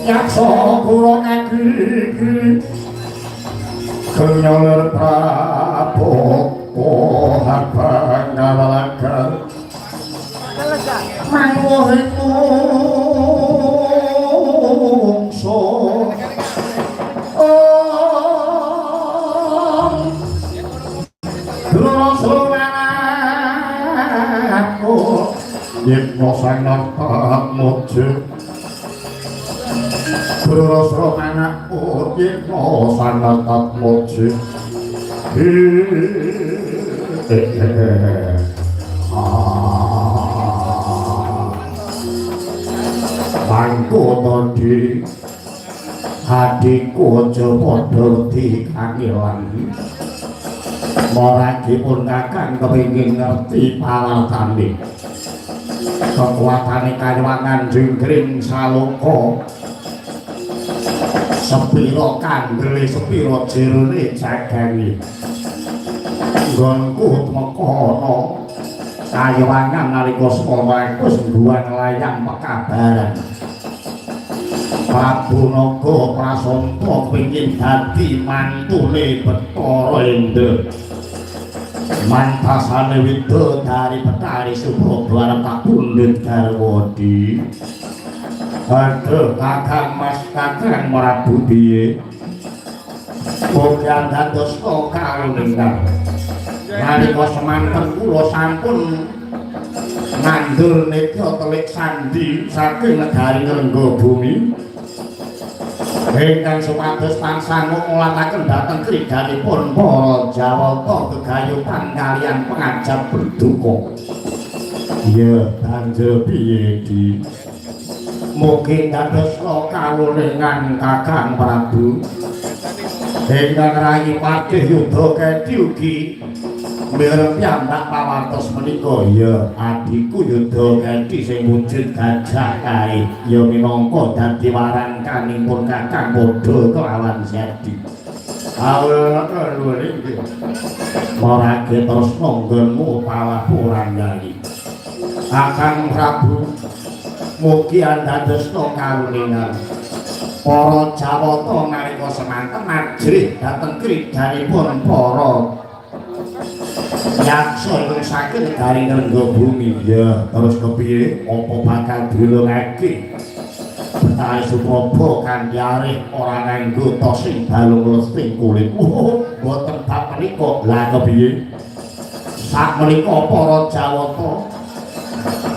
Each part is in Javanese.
Yaksa kula ngagri kenyaler Prabowo habang ngawalaken mangwohe mungso aku yekno sangat mujud Guru anakku yekno sangat mujud Bangku tadi hatiku aja padha dikangelan maragipun kakang kepengin ngerti pawartane kekuatane kanyuwangan jengkring saloka sepiro kandele sepiro jerone jagani nggonku temekono kanyuwangan nalika semana wis mbuhan layang pekabaran Prabu Naga Prasanta pengin dadi mantune Bathara Endra mantasane widodari Betari Subradwarta pundhut garwadi aduh kakang mas kakang Prabu piye kok dados kalungan nalika semanten kula sampun ngandhul neka telik sandi saking negari Ngrengga Bumi ingkang supados tansah ngulataken dhateng kridanipun para Jawata gegayutan kaliyan pengajap berduka. Ya banjur piye iki? Mugi dados kawuningan Kakang Prabu. Ingkang rayi patih Yudha Keti ugi mireng piyambak pawartos menika ya adiku Yudha Keti sing wujud gajah kae ya minangka dadi warankanipun Kakang padha kelawan Sedi. Awak luwih iki. Marake tresna nggonmu pawuran yali. Kakang Prabu mugi andadosna kawuningan para Jawata nalika semanten ajrih dhateng kridanipun para yaksa ingkang saking negari Ngrengga Bumi. Ya terus kepiye apa bakal dilungake Betari Supraba kanthi arih ora nganggo tosing balung lesting kulit. Mboten bab menika. Lah kepiye sakmenika para Jawata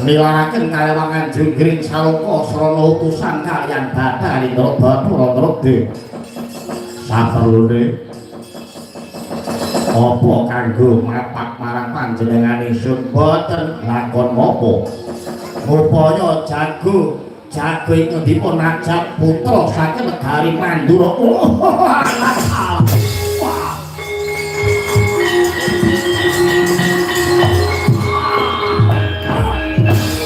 nilaraken kalewangan jenggring saloka srana utusan kaliyan Bathari Bathara Drode saperlune apa kanggo mapak marang panjenenganipun boten lakon napa upaya jago ingkang dipun ajab putra saking negari Mandura.